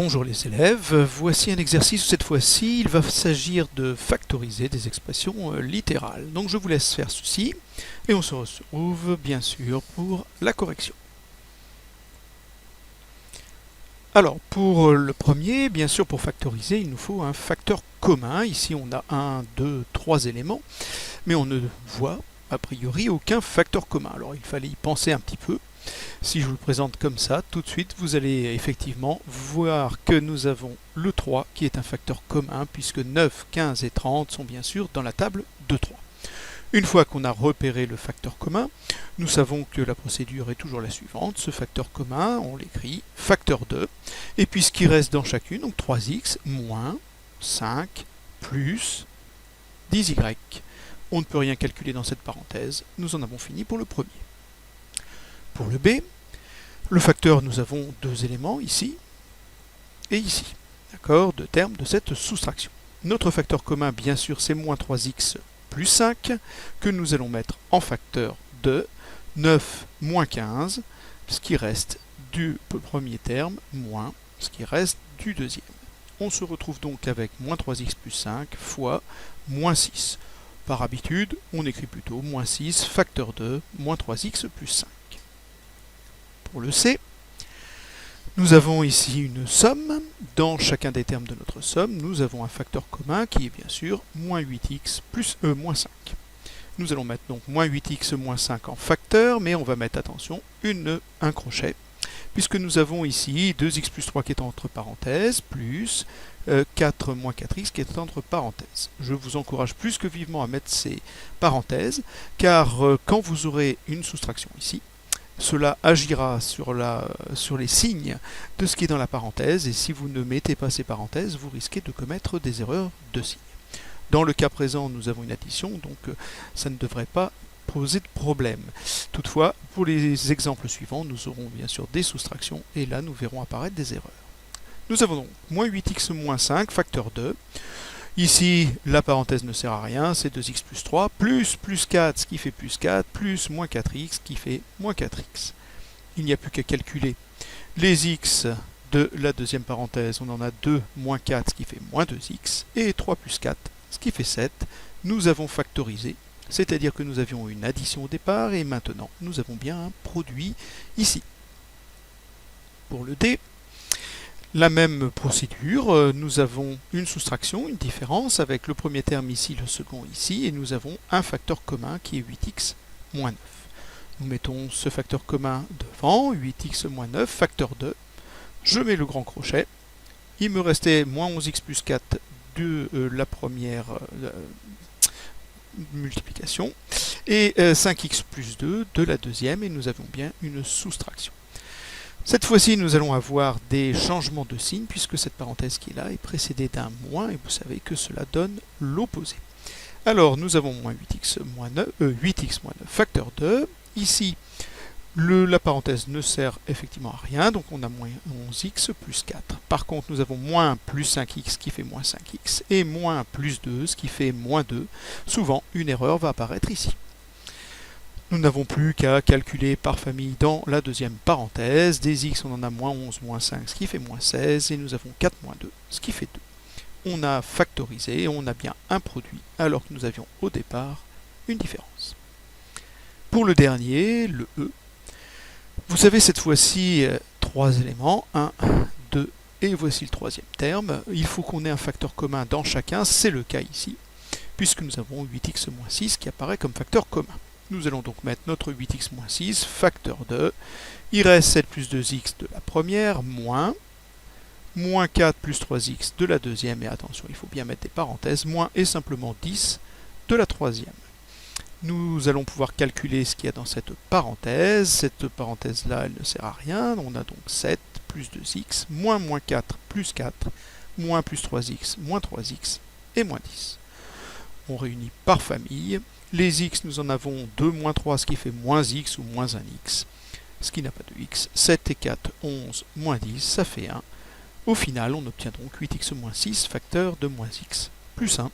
Bonjour les élèves, voici un exercice où cette fois-ci il va s'agir de factoriser des expressions littérales. Donc je vous laisse faire ceci et on se retrouve bien sûr pour la correction. Alors pour le premier, bien sûr pour factoriser il nous faut un facteur commun. Ici on a 1, 2, 3 éléments, mais on ne voit a priori aucun facteur commun. Alors il fallait y penser un petit peu. Si je vous le présente comme ça, tout de suite, vous allez effectivement voir que nous avons le 3 qui est un facteur commun, puisque 9, 15 et 30 sont bien sûr dans la table de 3. Une fois qu'on a repéré le facteur commun, nous savons que la procédure est toujours la suivante. Ce facteur commun, on l'écrit facteur 2, et puis ce qui reste dans chacune, donc 3x moins 5 plus 10y. On ne peut rien calculer dans cette parenthèse, nous en avons fini pour le premier. Pour le B, le facteur, nous avons deux éléments, ici et ici. D'accord, deux termes de cette soustraction. Notre facteur commun, bien sûr, c'est moins 3x plus 5, que nous allons mettre en facteur de 9 moins 15, ce qui reste du premier terme, moins ce qui reste du deuxième. On se retrouve donc avec moins 3x plus 5 fois moins 6. Par habitude, on écrit plutôt moins 6, facteur 2, moins 3x plus 5. Pour le C, nous avons ici une somme. Dans chacun des termes de notre somme, nous avons un facteur commun qui est bien sûr moins 8x plus moins 5. Nous allons mettre donc moins 8x moins 5 en facteur, mais on va mettre, attention, un crochet, puisque nous avons ici 2x plus 3 qui est entre parenthèses, plus 4 moins 4x qui est entre parenthèses. Je vous encourage plus que vivement à mettre ces parenthèses, car quand vous aurez une soustraction ici, cela agira sur les signes de ce qui est dans la parenthèse, et si vous ne mettez pas ces parenthèses, vous risquez de commettre des erreurs de signes. Dans le cas présent, nous avons une addition, donc ça ne devrait pas poser de problème. Toutefois, pour les exemples suivants, nous aurons bien sûr des soustractions, et là nous verrons apparaître des erreurs. Nous avons donc moins 8x moins 5, facteur 2. Ici, la parenthèse ne sert à rien, c'est 2x plus 3, plus 4, ce qui fait plus 4, plus moins 4x, qui fait moins 4x. Il n'y a plus qu'à calculer les x de la deuxième parenthèse. On en a 2 moins 4, ce qui fait moins 2x, et 3 plus 4, ce qui fait 7. Nous avons factorisé, c'est-à-dire que nous avions une addition au départ, et maintenant, nous avons bien un produit ici. Pour le D, la même procédure, nous avons une soustraction, une différence avec le premier terme ici, le second ici, et nous avons un facteur commun qui est 8x moins 9. Nous mettons ce facteur commun devant, 8x moins 9, facteur 2. Je mets le grand crochet. Il me restait moins 11x plus 4 de la première multiplication, et 5x plus 2 de la deuxième, et nous avons bien une soustraction. Cette fois-ci, nous allons avoir des changements de signe, puisque cette parenthèse qui est là est précédée d'un moins, et vous savez que cela donne l'opposé. Alors, nous avons moins 8x moins 9, facteur 2. Ici, la parenthèse ne sert effectivement à rien, donc on a moins 11x plus 4. Par contre, nous avons moins plus 5x qui fait moins 5x, et moins plus 2, ce qui fait moins 2. Souvent, une erreur va apparaître ici. Nous n'avons plus qu'à calculer par famille dans la deuxième parenthèse. Des x, on en a moins 11, moins 5, ce qui fait moins 16, et nous avons 4 moins 2, ce qui fait 2. On a factorisé, et on a bien un produit, alors que nous avions au départ une différence. Pour le dernier, le E, vous savez cette fois-ci 3 éléments, 1, 2, et voici le troisième terme. Il faut qu'on ait un facteur commun dans chacun, c'est le cas ici, puisque nous avons 8x moins 6 qui apparaît comme facteur commun. Nous allons donc mettre notre 8x moins 6, facteur 2. Il reste 7 plus 2x de la première, moins 4 plus 3x de la deuxième, et attention, il faut bien mettre des parenthèses, moins et simplement 10 de la troisième. Nous allons pouvoir calculer ce qu'il y a dans cette parenthèse. Cette parenthèse-là, elle ne sert à rien. On a donc 7 plus 2x, moins 4 plus 4, moins plus 3x, moins 3x, et moins 10. On réunit par famille. Les x, nous en avons 2 moins 3, ce qui fait moins x ou moins 1x, ce qui n'a pas de x. 7 et 4, 11, moins 10, ça fait 1. Au final, on obtient donc 8x moins 6, facteur de moins x, plus 1.